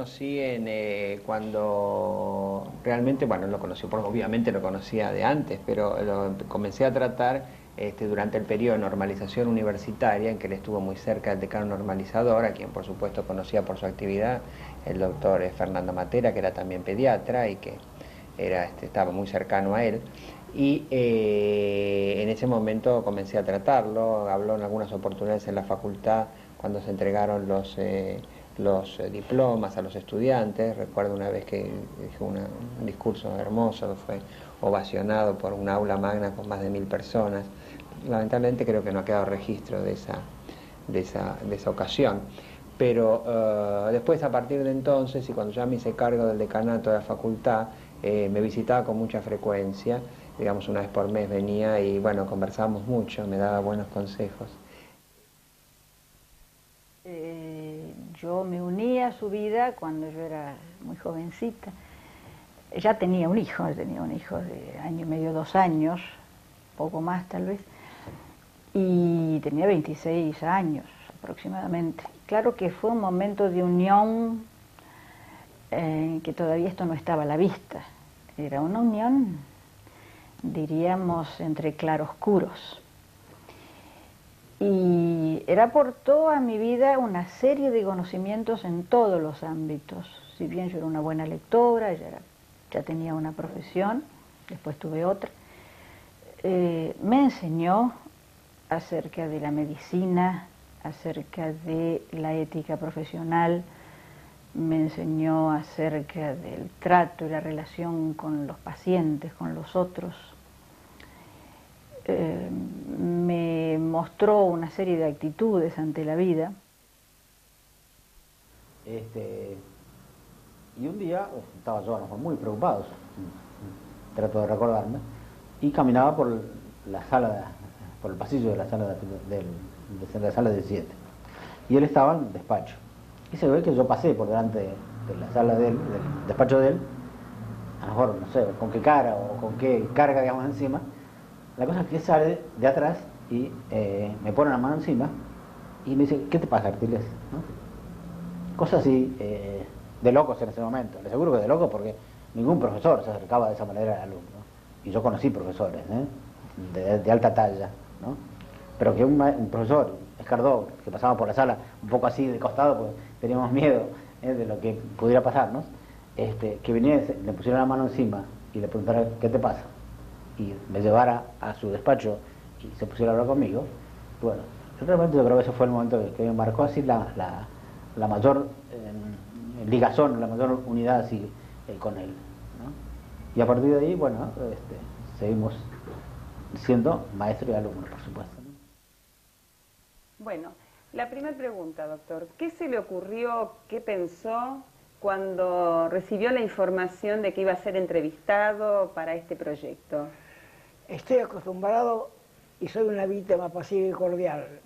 conocí cuando realmente, bueno, lo conocí, porque obviamente lo conocía de antes, pero lo comencé a tratar durante el periodo de normalización universitaria, en que él estuvo muy cerca del decano normalizador, a quien por supuesto conocía por su actividad, el doctor Fernando Matera, que era también pediatra y que estaba muy cercano a él. Y en ese momento comencé a tratarlo, habló en algunas oportunidades en la facultad cuando se entregaron los diplomas a los estudiantes. Recuerdo una vez que dijo un discurso hermoso, fue ovacionado por un aula magna con más de 1000 personas. Lamentablemente creo que no ha quedado registro de esa ocasión. Pero después, a partir de entonces, y cuando ya me hice cargo del decanato de la facultad, me visitaba con mucha frecuencia, digamos una vez por mes venía y bueno, conversábamos mucho, me daba buenos consejos. Yo me uní a su vida cuando yo era muy jovencita. Ya tenía un hijo de año y medio, 2 años, poco más tal vez, y tenía 26 años aproximadamente. Claro que fue un momento de unión que todavía esto no estaba a la vista. Era una unión, diríamos, entre claroscuros. Y él aportó a mi vida una serie de conocimientos en todos los ámbitos. Si bien yo era una buena lectora, ya tenía una profesión, después tuve otra, me enseñó acerca de la medicina, acerca de la ética profesional, me enseñó acerca del trato y la relación con los pacientes, con los otros. Me mostró una serie de actitudes ante la vida. Y un día estaba yo a lo mejor muy preocupado, trato de recordarme, y caminaba por por el pasillo de la sala de la sala 17. Y él estaba en el despacho. Y se ve que yo pasé por delante de la sala del despacho de él, a lo mejor no sé con qué cara o con qué carga, digamos, encima. La cosa es que sale de atrás y me pone la mano encima y me dice: ¿qué te pasa, Artiles? ¿No? Cosas así de locos en ese momento. Le aseguro que de locos, porque ningún profesor se acercaba de esa manera al alumno. Y yo conocí profesores de alta talla, ¿no? Pero que un profesor escardó, que pasaba por la sala un poco así de costado, pues teníamos miedo de lo que pudiera pasarnos, que viniese, le pusiera la mano encima y le preguntara: ¿qué te pasa? Y me llevara a su despacho y se pusiera a hablar conmigo. Bueno, realmente yo creo que ese fue el momento que me marcó así la mayor ligazón, la mayor unidad así con él, ¿no? Y a partir de ahí, bueno, seguimos siendo maestro y alumno, por supuesto, ¿no? Bueno, la primera pregunta, doctor, ¿qué se le ocurrió, qué pensó cuando recibió la información de que iba a ser entrevistado para este proyecto? Estoy acostumbrado y soy una víctima pasiva y cordial.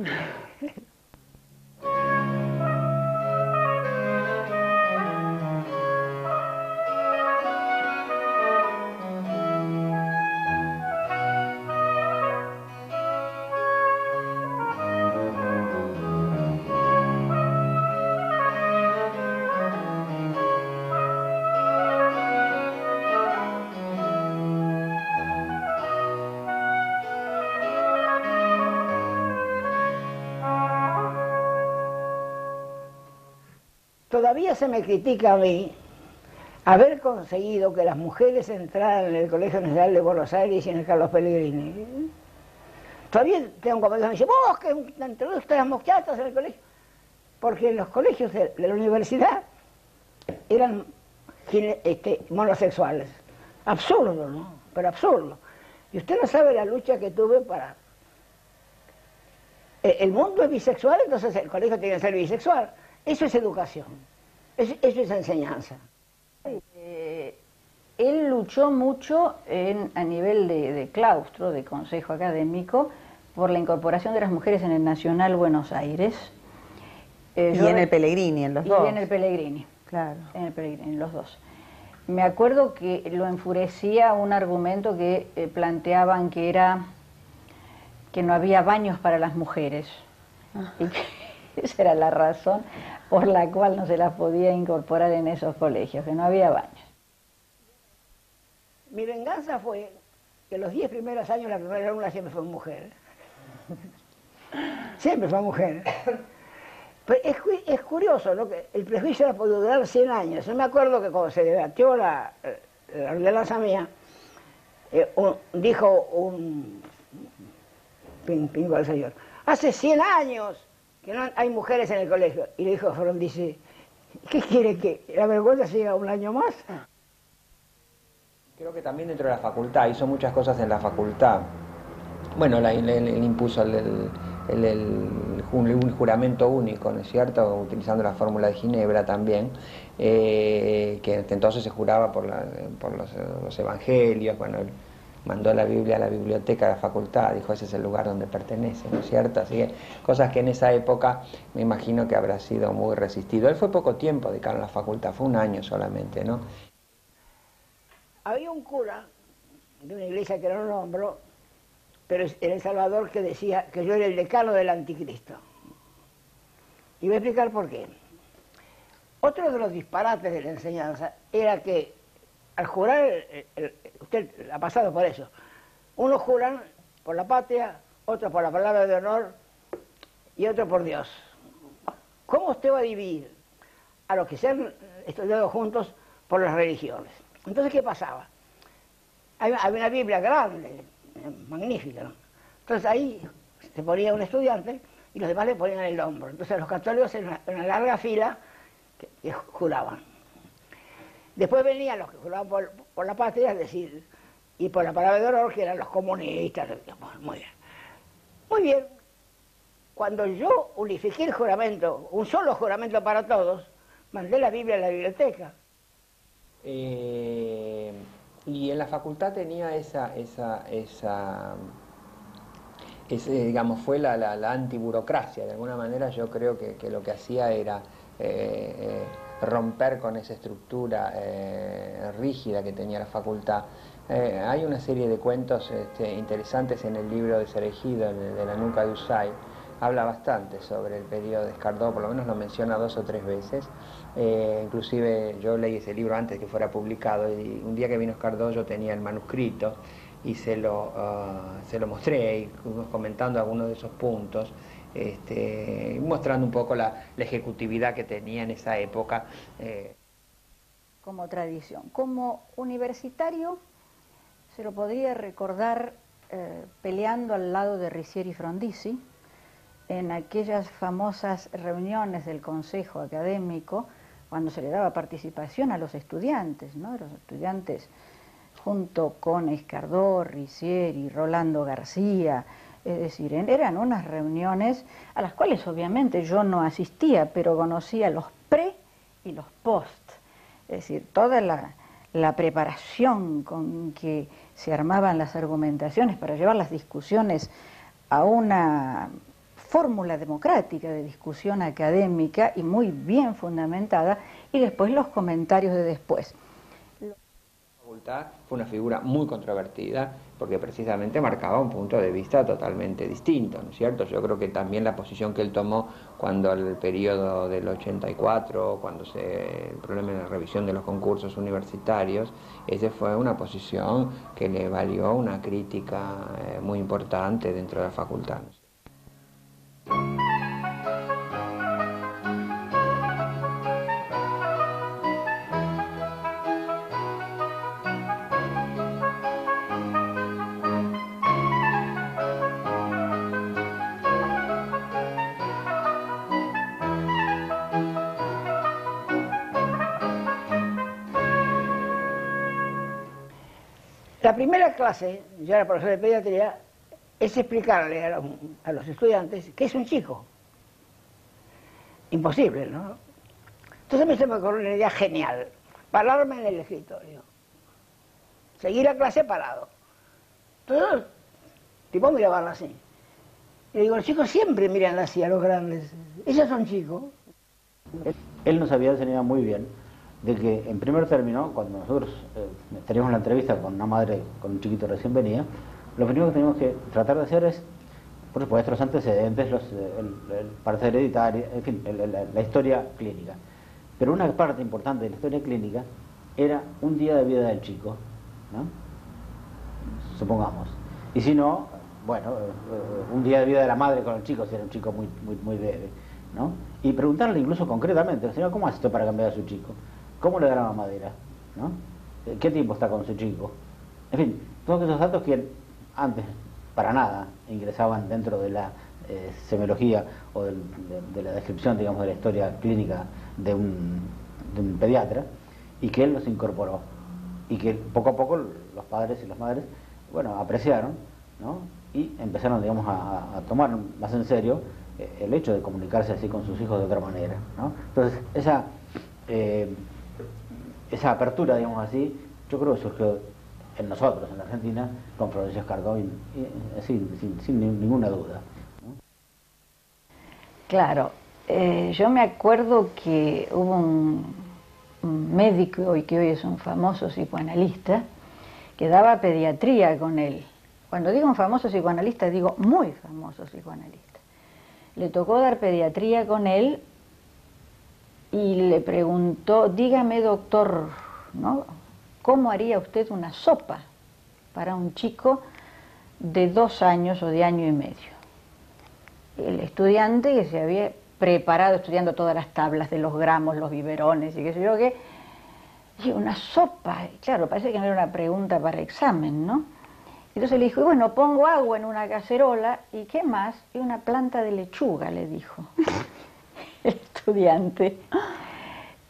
Todavía se me critica a mí haber conseguido que las mujeres entraran en el Colegio Nacional de Buenos Aires y en el Carlos Pellegrini. Todavía tengo compañeros que me dicen: vos que introdujiste a las muchachas en el colegio. Porque en los colegios de la universidad eran monosexuales. Absurdo, ¿no? Pero absurdo. Y usted no sabe la lucha que tuve para... El mundo es bisexual, entonces el colegio tiene que ser bisexual. Eso es educación, eso es enseñanza. Él luchó mucho a nivel de claustro, de consejo académico, por la incorporación de las mujeres en el Nacional Buenos Aires. Y en el Pellegrini, en los dos. Y en el Pellegrini, claro. En el Pellegrini, en los dos. Me acuerdo que lo enfurecía un argumento que planteaban que era que no había baños para las mujeres. Y Esa era la razón por la cual no se las podía incorporar en esos colegios, que no había baños. Mi venganza fue que los 10 primeros años la primera alumna siempre fue mujer. Siempre fue mujer. Pero es curioso, ¿no? Que el prejuicio ha podido durar 100 años. Yo me acuerdo que cuando se debatió la ordenanza mía, dijo un pingo al señor, hace 100 años que no hay mujeres en el colegio. Y le dijo Frondizi, ¿qué quiere que la vergüenza siga un año más? Creo que también dentro de la facultad, hizo muchas cosas en la facultad. Bueno, él impuso un juramento único, ¿no es cierto?, utilizando la fórmula de Ginebra también, que entonces se juraba por los evangelios. Bueno, él mandó la Biblia a la biblioteca de la facultad, dijo ese es el lugar donde pertenece, ¿no es cierto? Así que cosas que en esa época me imagino que habrá sido muy resistido. Él fue poco tiempo decano en la facultad, fue un año solamente, ¿no? Había un cura de una iglesia que no nombro, pero en El Salvador, que decía que yo era el decano del anticristo. Y voy a explicar por qué. Otro de los disparates de la enseñanza era que al jurar, usted ha pasado por eso, unos juran por la patria, otros por la palabra de honor y otros por Dios. ¿Cómo usted va a dividir a los que se han estudiado juntos por las religiones? Entonces, ¿qué pasaba? Había una Biblia grande, magnífica, ¿no? Entonces ahí se ponía un estudiante y los demás le ponían el hombro. Entonces los católicos en una larga fila que juraban. Después venían los que juraban por la patria, es decir, y por la palabra de honor, que eran los comunistas. Muy bien. Muy bien. Cuando yo unifiqué el juramento, un solo juramento para todos, mandé la Biblia a la biblioteca. Y en la facultad tenía digamos, fue la antiburocracia. De alguna manera yo creo que lo que hacía era romper con esa estructura rígida que tenía la facultad. Hay una serie de cuentos interesantes en el libro de Cereijido, de la nuca de Usay. Habla bastante sobre el periodo de Escardó, por lo menos lo menciona 2 o 3 veces. Inclusive yo leí ese libro antes de que fuera publicado, y un día que vino Escardó yo tenía el manuscrito y se lo mostré, y fuimos comentando algunos de esos puntos, mostrando un poco la ejecutividad que tenía en esa época. Como tradición. Como universitario se lo podría recordar peleando al lado de Ricieri y Frondizi, en aquellas famosas reuniones del Consejo Académico, cuando se le daba participación a los estudiantes, ¿no? Los estudiantes junto con Escardó, Ricieri, Rolando García, es decir, eran unas reuniones a las cuales obviamente yo no asistía, pero conocía los pre y los post, es decir, toda la preparación con que se armaban las argumentaciones para llevar las discusiones a una fórmula democrática de discusión académica y muy bien fundamentada, y después los comentarios de después. La facultad fue una figura muy controvertida porque precisamente marcaba un punto de vista totalmente distinto, ¿no es cierto? Yo creo que también la posición que él tomó cuando el periodo del 84, cuando el problema de la revisión de los concursos universitarios, esa fue una posición que le valió una crítica muy importante dentro de la facultad, ¿no? La primera clase, yo era profesor de pediatría, es explicarle a los estudiantes que es un chico. Imposible, ¿no? Entonces a mí se me ocurrió una idea genial, pararme en el escritorio, seguir la clase parado. Entonces, tipo miraban así. Y digo, los chicos siempre miran así a los grandes, ellos son chicos. Él nos había enseñado muy bien de que en primer término, cuando nosotros teníamos la entrevista con una madre con un chiquito recién venido, lo primero que teníamos que tratar de hacer es por supuesto, los antecedentes, el parecer hereditario, en fin, la historia clínica. Pero una parte importante de la historia clínica era un día de vida del chico, ¿no? Supongamos. Y si no, bueno, un día de vida de la madre con el chico, si era un chico muy bebé, ¿no? Y preguntarle incluso concretamente, señora, ¿cómo hace esto para cambiar a su chico? ¿Cómo le da la mamadera? ¿No? ¿Qué tiempo está con su chico? En fin, todos esos datos que antes para nada ingresaban dentro de la semiología o de la descripción, digamos, de la historia clínica de un pediatra, y que él los incorporó y que poco a poco los padres y las madres, bueno, apreciaron, ¿no? Y empezaron, digamos, a tomar más en serio el hecho de comunicarse así con sus hijos de otra manera, ¿no? Entonces esa apertura, digamos así, yo creo que surgió en nosotros, en la Argentina, con Florencio Escardó, sin ninguna duda, ¿no? Claro, yo me acuerdo que hubo un médico que hoy es un famoso psicoanalista que daba pediatría con él. Cuando digo un famoso psicoanalista, digo muy famoso psicoanalista. Le tocó dar pediatría con él y le preguntó, dígame doctor, ¿no?, ¿cómo haría usted una sopa para un chico de 2 años o de año y medio? El estudiante, que se había preparado estudiando todas las tablas de los gramos, los biberones y qué sé yo qué, y una sopa, y claro, parece que no era una pregunta para examen, ¿no? Entonces le dijo, bueno, pongo agua en una cacerola, ¿y qué más? Y una planta de lechuga, le dijo el estudiante.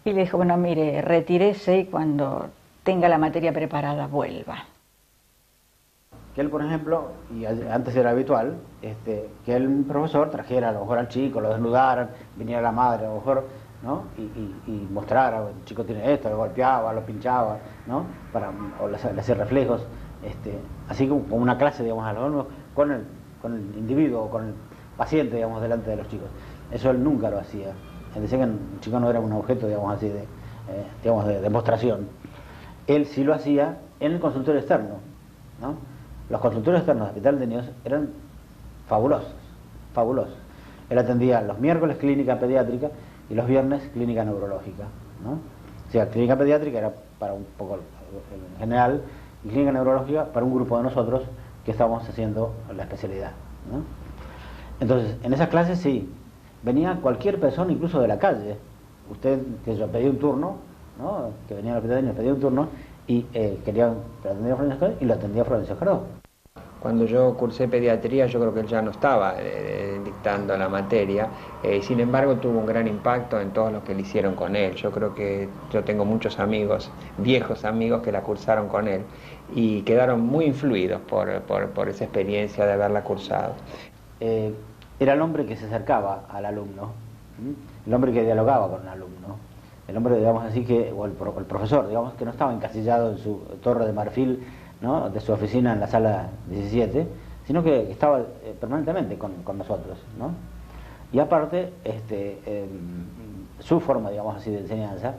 Y le dijo, bueno, mire, retírese y cuando tenga la materia preparada vuelva. Que él, por ejemplo, y antes era habitual, que el profesor trajera a lo mejor al chico, lo desnudaran, viniera la madre a lo mejor, ¿no? Y mostrara, el chico tiene esto, lo golpeaba, lo pinchaba, ¿no? O le hacía reflejos, así como una clase, digamos, a los alumnos con el individuo, con el paciente, digamos, delante de los chicos. Eso él nunca lo hacía. Él decía que el chico no era un objeto, digamos así, de demostración. Él sí lo hacía en el consultorio externo, ¿no? Los consultorios externos del Hospital de Niños eran fabulosos, fabulosos. Él atendía los miércoles clínica pediátrica y los viernes clínica neurológica, ¿no? O sea, clínica pediátrica era para un poco en general y clínica neurológica para un grupo de nosotros que estábamos haciendo la especialidad, ¿no? Entonces, en esas clases sí, venía cualquier persona, incluso de la calle. Usted, que yo pedí un turno, ¿no?, que venía al Hospital de Niños, pedía un turno y quería atender a Florencio Escardó y lo atendía a Florencio Escardó. Cuando yo cursé pediatría, yo creo que él ya no estaba dictando la materia, sin embargo tuvo un gran impacto en todos los que le hicieron con él. Yo creo que yo tengo muchos amigos, viejos amigos, que la cursaron con él y quedaron muy influidos por esa experiencia de haberla cursado. Era el hombre que se acercaba al alumno, el hombre que dialogaba con el alumno, el hombre, digamos así, o el profesor, digamos, que no estaba encasillado en su torre de marfil, ¿no?, de su oficina en la sala 17, sino que estaba permanentemente con nosotros, ¿no? Y aparte, su forma, digamos así, de enseñanza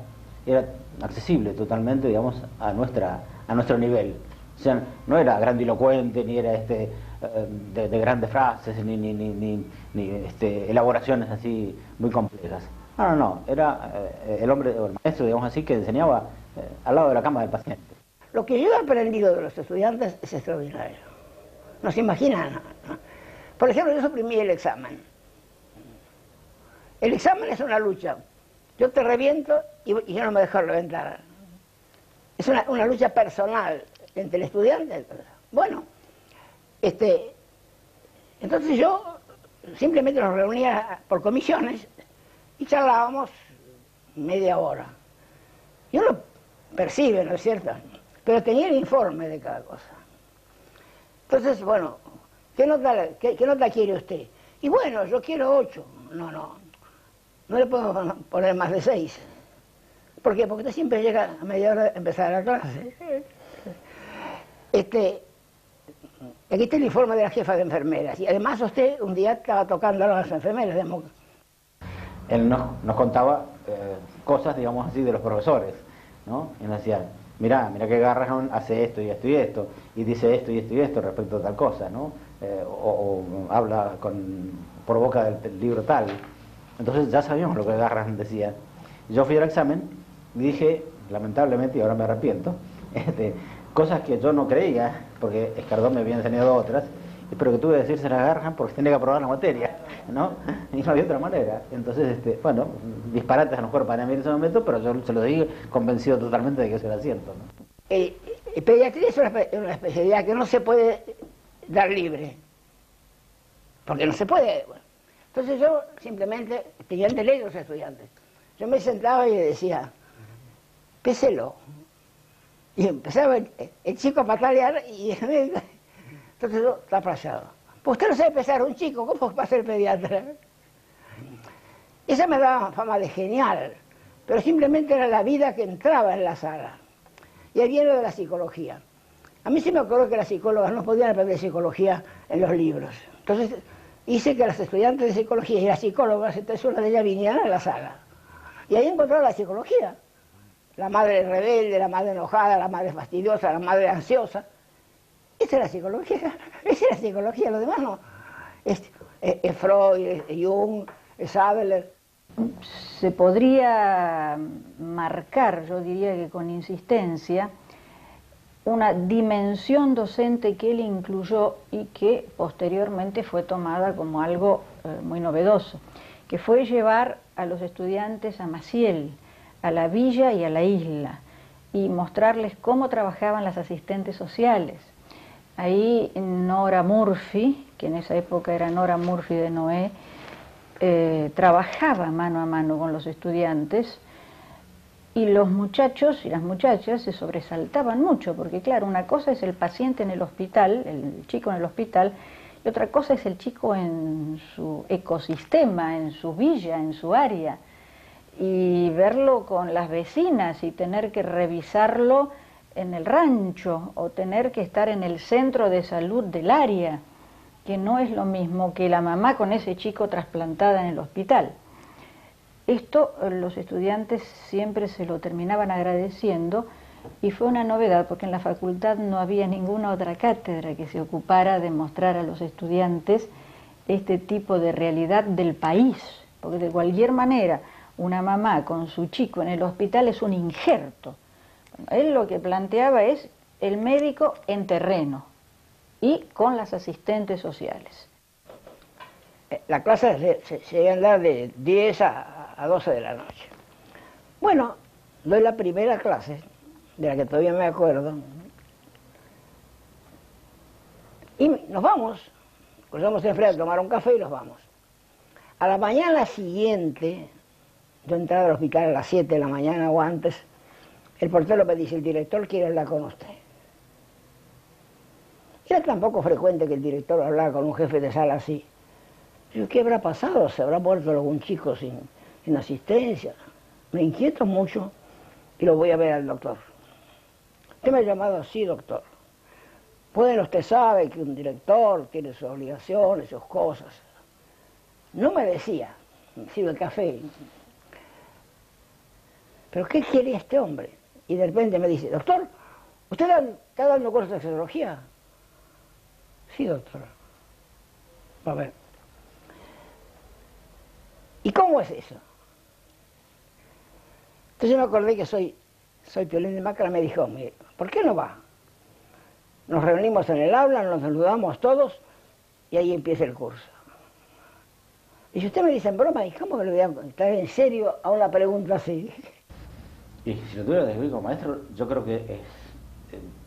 era accesible totalmente, digamos, a nuestro nivel. O sea, no era grandilocuente, ni era de grandes frases, ni elaboraciones así muy complejas. No, era el hombre, o el maestro, digamos así, que enseñaba al lado de la cama del paciente. Lo que yo he aprendido de los estudiantes es extraordinario. No se imaginan, ¿no? Por ejemplo, yo suprimí el examen. El examen es una lucha. Yo te reviento y yo no me dejo reventar. Es una lucha personal entre el estudiante. Bueno, entonces yo simplemente nos reunía por comisiones y charlábamos media hora. Yo lo percibe, ¿no es cierto? Pero tenía el informe de cada cosa. Entonces, bueno, ¿qué nota quiere usted? Y bueno, yo quiero 8. No le puedo poner más de 6. ¿Por qué? Porque usted siempre llega a media hora de empezar la clase. Aquí está el informe de la jefa de enfermeras. Y además usted un día estaba tocando a las enfermeras. Él nos contaba cosas, digamos así, de los profesores, ¿no? Y nos decía, mirá que Garrahan hace esto y esto y esto, y dice esto y esto y esto respecto a tal cosa, ¿no? o habla por boca del libro tal. Entonces ya sabíamos lo que Garrahan decía. Yo fui al examen y dije, lamentablemente, y ahora me arrepiento, cosas que yo no creía, porque Escardó me había enseñado otras, pero que tuve que decírselas a Garrahan porque tenía que aprobar la materia, ¿no? Y no había otra manera. Entonces, bueno, disparates a lo mejor para mí en ese momento, pero yo se lo dije convencido totalmente de que eso era cierto, ¿no? Pediatría es una especialidad que no se puede dar libre, porque no se puede. Bueno. Entonces yo simplemente tenía de ley los estudiantes. Yo me sentaba y le decía, péselo. Y empezaba el chico a patalear y entonces yo estaba fallado. Pues usted no sabe pesar a un chico, ¿cómo va a ser pediatra? Esa me daba fama de genial, pero simplemente era la vida que entraba en la sala. Y ahí viene de la psicología. A mí se me ocurrió que las psicólogas no podían aprender psicología en los libros. Entonces hice que los estudiantes de psicología y las psicólogas, entonces una de ellas vinieran a la sala. Y ahí encontraron la psicología. La madre rebelde, la madre enojada, la madre fastidiosa, la madre ansiosa. Esa es la psicología, esa es la psicología, lo demás no. Es Freud, es Jung, es Adler. Se podría marcar, yo diría que con insistencia, una dimensión docente que él incluyó y que posteriormente fue tomada como algo muy novedoso, que fue llevar a los estudiantes a Maciel, a la villa y a la isla, y mostrarles cómo trabajaban las asistentes sociales. Ahí Nora Murphy, que en esa época era Nora Murphy de Noé, trabajaba mano a mano con los estudiantes, y los muchachos y las muchachas se sobresaltaban mucho, porque claro, una cosa es el paciente en el hospital, el chico en el hospital, y otra cosa es el chico en su ecosistema, en su villa, en su área, y verlo con las vecinas y tener que revisarlo en el rancho o tener que estar en el centro de salud del área, que no es lo mismo que la mamá con ese chico trasplantada en el hospital. Esto los estudiantes siempre se lo terminaban agradeciendo y fue una novedad porque en la facultad no había ninguna otra cátedra que se ocupara de mostrar a los estudiantes este tipo de realidad del país, porque de cualquier manera una mamá con su chico en el hospital es un injerto. Bueno, él lo que planteaba es el médico en terreno y con las asistentes sociales. La clase se iba a dar de 10 a 12 de la noche. Bueno, doy la primera clase, de la que todavía me acuerdo, y nos vamos, cruzamos el frente a tomar un café y nos vamos. A la mañana siguiente, yo entraba al hospital a las 7 de la mañana o antes, el portero me dice, el director quiere hablar con usted. Era tan poco frecuente que el director hablara con un jefe de sala así. Digo, ¿qué habrá pasado? ¿Se habrá muerto algún chico sin asistencia? Me inquieto mucho y lo voy a ver al doctor. Usted me ha llamado así, doctor. Bueno, usted sabe que un director tiene sus obligaciones, sus cosas. No me decía, me sirve el café. ¿Pero qué quiere este hombre? Y de repente me dice, doctor, ¿usted está dando cursos de sexología? Sí, doctor. A ver. ¿Y cómo es eso? Entonces yo me acordé que soy Piolín de Macra, me dijo, mire, ¿por qué no va? Nos reunimos en el aula, nos saludamos todos y ahí empieza el curso. Y si usted me dice en broma, ¿y cómo que le voy a estar en serio a una pregunta así? Y si lo tuviera que describir como maestro, yo creo que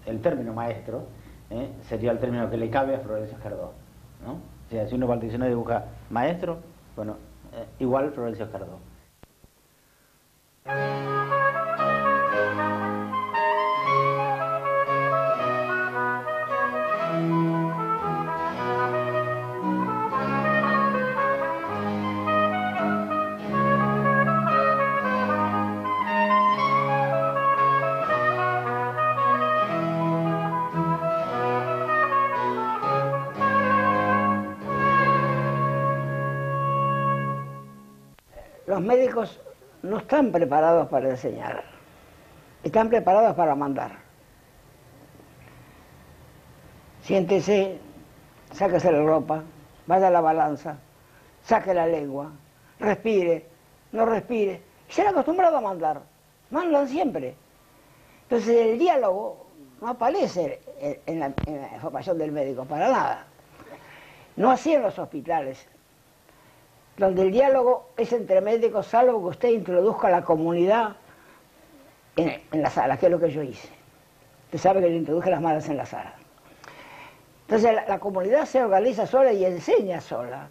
el término maestro sería el término que le cabe a Florencio Escardó, ¿no? O sea, si uno va al diccionario y busca maestro, bueno, igual Florencio Escardó. Los médicos no están preparados para enseñar, están preparados para mandar. Siéntese, sáquese la ropa, vaya a la balanza, saque la lengua, respire, no respire. Y se han acostumbrado a mandar, mandan siempre. Entonces el diálogo no aparece en la formación del médico, para nada. No así en los hospitales, donde el diálogo es entre médicos, salvo que usted introduzca a la comunidad en la sala, que es lo que yo hice. Usted sabe que yo introduje a las madres en la sala. Entonces la comunidad se organiza sola y enseña sola.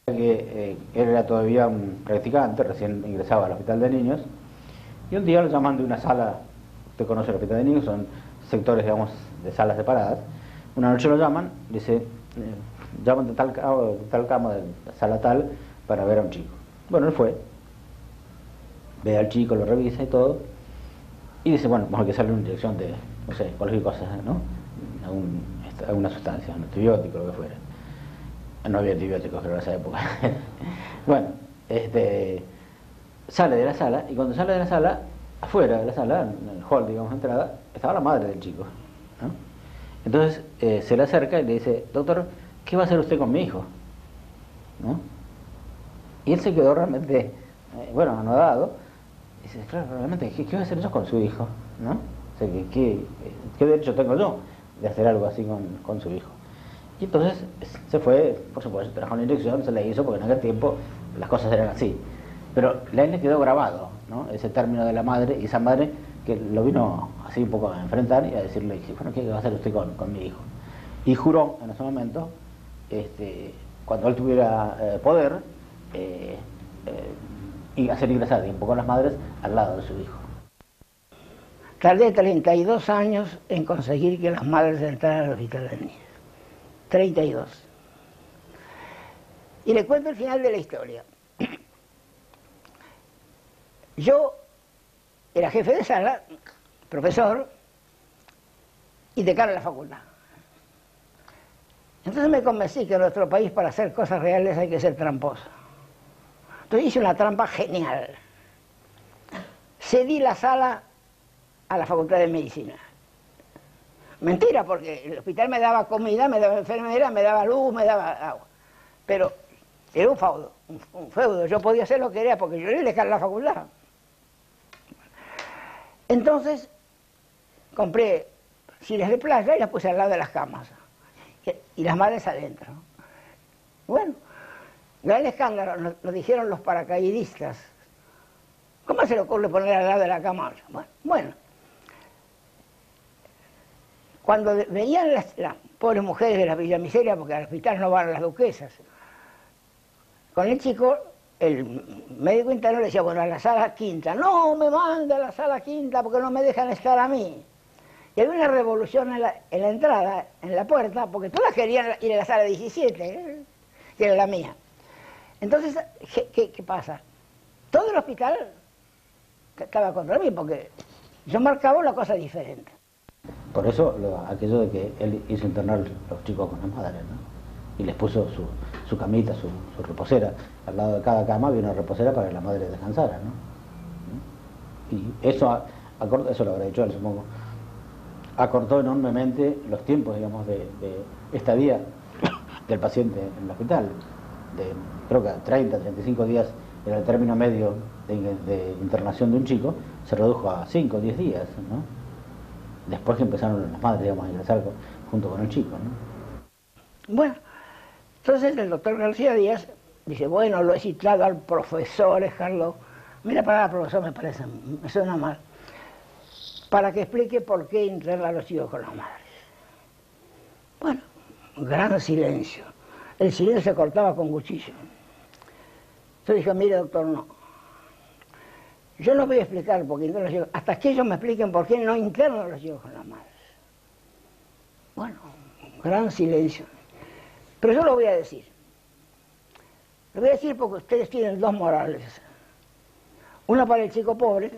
Él era todavía un practicante, recién ingresaba al hospital de niños, y un día lo llaman de una sala, usted conoce el hospital de niños, son sectores, digamos, de salas separadas. Una noche lo llaman, dice, llaman de tal cama, de la sala tal, para ver a un chico. Bueno, él fue, ve al chico, lo revisa y todo, y dice, bueno, vamos a que hacerle una inyección de, no sé, cualquier cosa, ¿no? Alguna sustancia, un antibiótico, lo que fuera. No había antibióticos, creo, en esa época. Bueno, sale de la sala, y cuando sale de la sala, afuera de la sala, en el hall, digamos, de entrada, estaba la madre del chico, ¿no? Entonces se le acerca y le dice, doctor, ¿qué va a hacer usted con mi hijo? ¿No? Y él se quedó realmente, bueno, anodado. Dice, claro, realmente, ¿qué voy a hacer yo con su hijo? ¿No? O sea, ¿qué derecho tengo yo de hacer algo así con su hijo? Y entonces se fue, por supuesto, trajo una inyección, se le hizo, porque en aquel tiempo las cosas eran así. Pero a él le quedó grabado, ¿no? Ese término de la madre, y esa madre que lo vino así un poco a enfrentar y a decirle, bueno, ¿qué va a hacer usted con mi hijo? Y juró en ese momento, cuando él tuviera poder, y hacer ingresar un poco a las madres al lado de su hijo. Tardé 32 años en conseguir que las madres entraran al hospital de niños. 32. Y le cuento el final de la historia. Yo era jefe de sala, profesor y decano de la facultad. Entonces me convencí que en nuestro país, para hacer cosas reales, hay que ser tramposo. Entonces hice una trampa genial. Cedí la sala a la Facultad de Medicina. Mentira, porque el hospital me daba comida, me daba enfermera, me daba luz, me daba agua. Pero era un feudo. Yo podía hacer lo que quería porque yo era el decano de la facultad. Entonces compré sillas de playa y las puse al lado de las camas. Y las madres adentro. Bueno, gran escándalo, nos dijeron los paracaidistas. ¿Cómo se le ocurre poner al lado de la cama? Bueno. Cuando venían las pobres mujeres de la Villa Miseria, porque al hospital no van las duquesas, con el chico, el médico interno le decía, bueno, a la sala quinta. No, me manda a la sala quinta porque no me dejan estar a mí. Y había una revolución en la entrada, en la puerta, porque todas querían ir a la sala 17, que era la mía. Entonces, ¿qué pasa? Todo el hospital estaba contra mí, porque yo marcaba una cosa diferente. Por eso, aquello de que él hizo internar los chicos con las madres, ¿no? Y les puso su camita, su reposera. Al lado de cada cama había una reposera para que la madre descansara, ¿no? Y eso lo habrá dicho él, supongo, acortó enormemente los tiempos, digamos, de estadía del paciente en el hospital. Creo que 30, 35 días era el término medio de internación de un chico, se redujo a 5 o 10 días, ¿no? Después que empezaron las madres, digamos, a ingresar junto con el chico, ¿no? Bueno, entonces el doctor García Díaz dice, bueno, lo he citado al profesor Carlos. Mira, para el profesor me suena mal. Para que explique por qué internar a los chicos con las madres. Bueno, gran silencio. El silencio se cortaba con cuchillo. Entonces dije, mire doctor, no. Yo no voy a explicar por qué interno a los chicos, hasta que ellos me expliquen por qué no interno a los chicos con las madres. Bueno, gran silencio. Pero yo lo voy a decir. Lo voy a decir porque ustedes tienen dos morales. Una para el chico pobre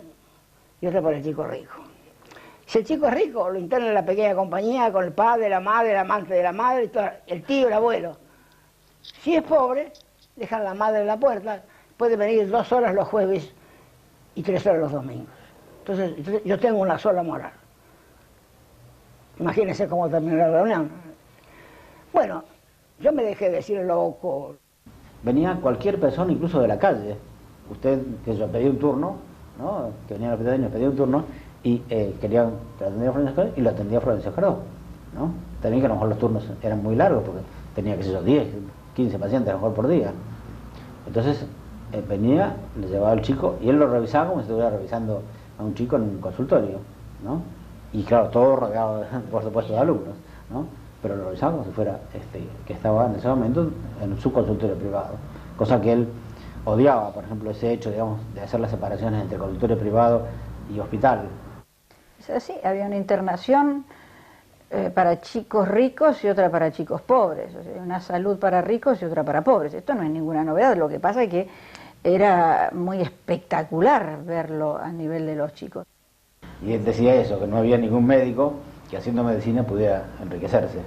y otra para el chico rico. Si el chico es rico, lo interna en la pequeña compañía con el padre, la madre, el amante de la madre, el tío, el abuelo. Si es pobre, dejan la madre en la puerta, puede venir 2 horas los jueves y 3 horas los domingos. Entonces yo tengo una sola moral. Imagínense cómo terminó la reunión. Bueno, yo me dejé decir loco. Venía cualquier persona, incluso de la calle. Usted, que yo pedía un turno, ¿no? Que venía a la hospital y pedía un turno y quería que atendiera a Florencio Jardó y lo atendía a Florencio Jardó, ¿no? También que a lo mejor los turnos eran muy largos porque tenía, qué sé yo, 10, 15 pacientes a lo mejor por día. Entonces venía, le llevaba al chico y él lo revisaba como si estuviera revisando a un chico en un consultorio, ¿no? Y claro, todo rodeado, por supuesto, de alumnos, ¿no? Pero lo revisaba como si fuera que estaba en ese momento en su consultorio privado, cosa que él odiaba, por ejemplo, ese hecho, digamos, de hacer las separaciones entre consultorio privado y hospital. Es así, había una internación para chicos ricos y otra para chicos pobres, o sea, una salud para ricos y otra para pobres. Esto no es ninguna novedad, lo que pasa es que era muy espectacular verlo a nivel de los chicos. Y él decía eso, que no había ningún médico que haciendo medicina pudiera enriquecerse,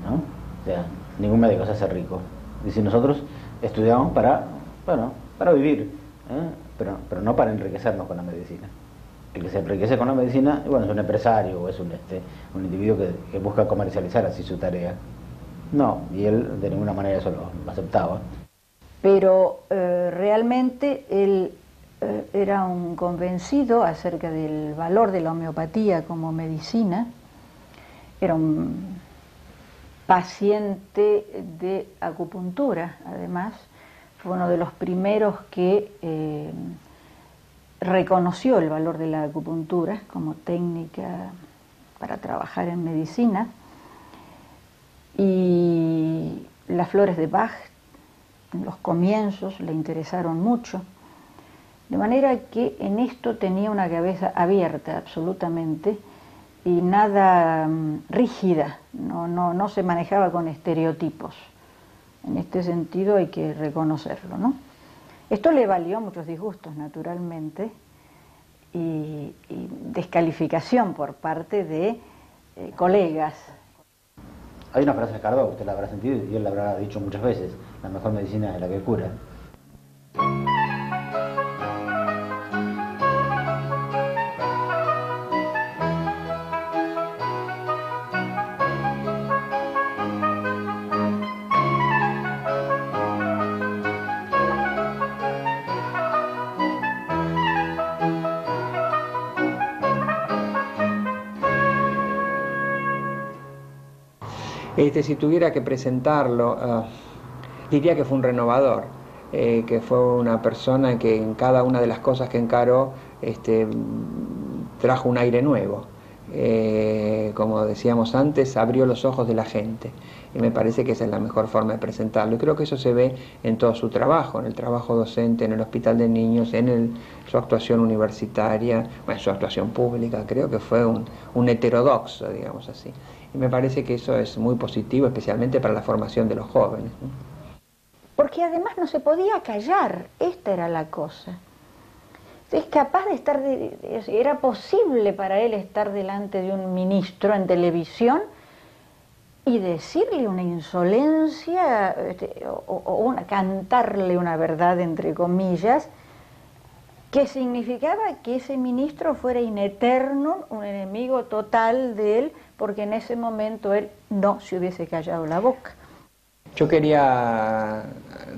¿no? O sea, ningún médico se hace rico. Dice, nosotros estudiamos para, bueno, para vivir, pero no para enriquecernos con la medicina. El que se enriquece con la medicina, bueno, es un empresario o es un individuo que busca comercializar así su tarea. No, y él de ninguna manera eso lo aceptaba. Pero realmente él era un convencido acerca del valor de la homeopatía como medicina. Era un paciente de acupuntura, además. Fue uno de los primeros que reconoció el valor de la acupuntura como técnica para trabajar en medicina. Y las flores de Bach, en los comienzos, le interesaron mucho. De manera que en esto tenía una cabeza abierta absolutamente y nada rígida, no se manejaba con estereotipos. En este sentido hay que reconocerlo, ¿no? Esto le valió muchos disgustos, naturalmente, y descalificación por parte de colegas. Hay una frase de Cardó, usted la habrá sentido y él la habrá dicho muchas veces, la mejor medicina es la que cura. Si tuviera que presentarlo, diría que fue un renovador, que fue una persona que en cada una de las cosas que encaró trajo un aire nuevo. Como decíamos antes, abrió los ojos de la gente y me parece que esa es la mejor forma de presentarlo y creo que eso se ve en todo su trabajo, en el trabajo docente, en el hospital de niños, en su actuación universitaria, bueno, su actuación pública. Creo que fue un heterodoxo, digamos así, y me parece que eso es muy positivo, especialmente para la formación de los jóvenes, ¿no? Porque además no se podía callar, esta era la cosa. Es capaz de estar, era posible para él estar delante de un ministro en televisión y decirle una insolencia o cantarle una verdad, entre comillas, que significaba que ese ministro fuera in eternum un enemigo total de él, porque en ese momento él no se hubiese callado la boca. Yo quería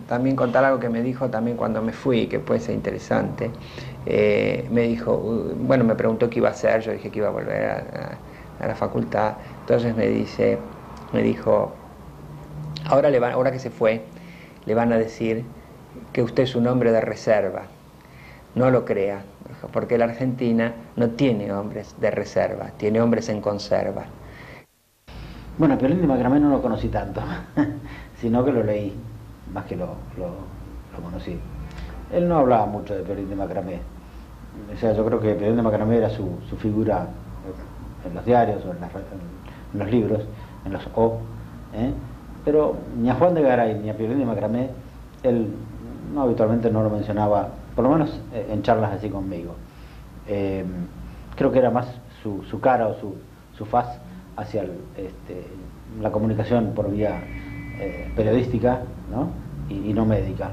también contar algo que me dijo también cuando me fui, que puede ser interesante. Me dijo, bueno, me preguntó qué iba a hacer, yo dije que iba a volver a la facultad. Entonces me dijo, ahora que se fue, le van a decir que usted es un hombre de reserva. No lo crea, dijo, porque la Argentina no tiene hombres de reserva, tiene hombres en conserva. Bueno, Piolín de Macramé no lo conocí tanto, sino que lo leí, más que lo conocí. Él no hablaba mucho de Piolín de Macramé. O sea, yo creo que Piolín de Macramé era su figura en los diarios o en los libros, en los O. Pero ni a Juan de Garay ni a Piolín de Macramé, él habitualmente no lo mencionaba, por lo menos en charlas así conmigo. Creo que era más su cara o su faz hacia la comunicación por vía periodística, ¿no? y no médica.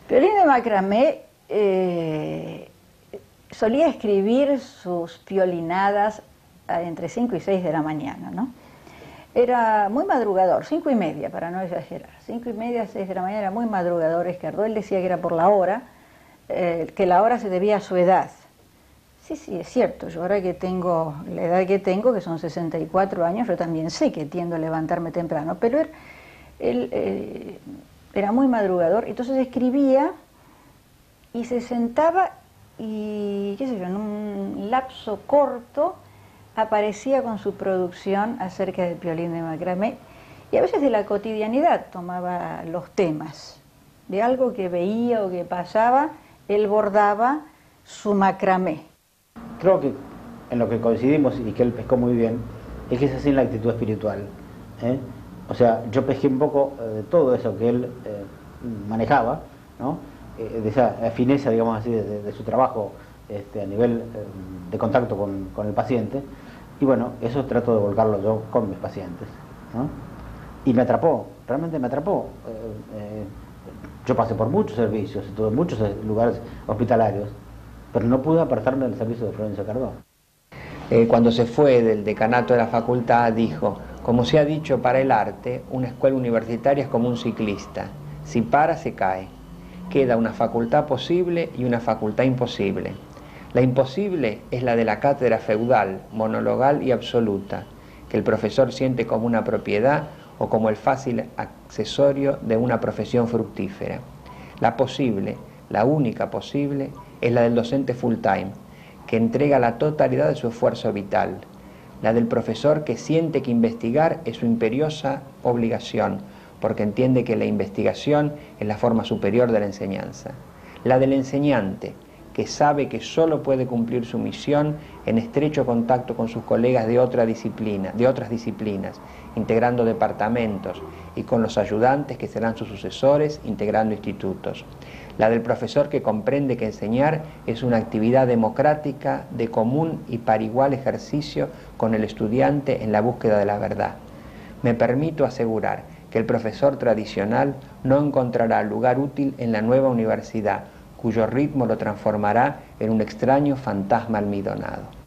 Piolín de Macramé solía escribir sus piolinadas entre 5 y 6 de la mañana, ¿no? Era muy madrugador, 5:30 para no exagerar, 5:30, 6 de la mañana, era muy madrugador Esquerdó. Él decía que era por la hora, que la hora se debía a su edad. Sí, sí, es cierto, yo ahora que tengo la edad que tengo, que son 64 años, yo también sé que tiendo a levantarme temprano, pero él era muy madrugador, entonces escribía y se sentaba y, qué sé yo, en un lapso corto aparecía con su producción acerca del piolín de macramé y a veces de la cotidianidad tomaba los temas, de algo que veía o que pasaba, él bordaba su macramé. Creo que en lo que coincidimos y que él pescó muy bien es que es así en la actitud espiritual, ¿eh? O sea, yo pesqué un poco de todo eso que él manejaba, ¿no? De esa fineza, digamos así, de su trabajo a nivel de contacto con el paciente. Y bueno, eso trato de volcarlo yo con mis pacientes, ¿no? Y me atrapó, realmente me atrapó. Yo pasé por muchos servicios, estuve en muchos lugares hospitalarios, pero no pude apartarme del servicio de Florencio Cardó. Cuando se fue del decanato de la facultad dijo: como se ha dicho para el arte, una escuela universitaria es como un ciclista, si para se cae. Queda una facultad posible y una facultad imposible. La imposible es la de la cátedra feudal, monologal y absoluta, que el profesor siente como una propiedad o como el fácil accesorio de una profesión fructífera. La posible, la única posible, es la del docente full time, que entrega la totalidad de su esfuerzo vital. La del profesor que siente que investigar es su imperiosa obligación, porque entiende que la investigación es la forma superior de la enseñanza. La del enseñante, que sabe que solo puede cumplir su misión en estrecho contacto con sus colegas de otras disciplinas, integrando departamentos, y con los ayudantes que serán sus sucesores, integrando institutos. La del profesor que comprende que enseñar es una actividad democrática de común y par igual ejercicio con el estudiante en la búsqueda de la verdad. Me permito asegurar que el profesor tradicional no encontrará lugar útil en la nueva universidad, cuyo ritmo lo transformará en un extraño fantasma almidonado.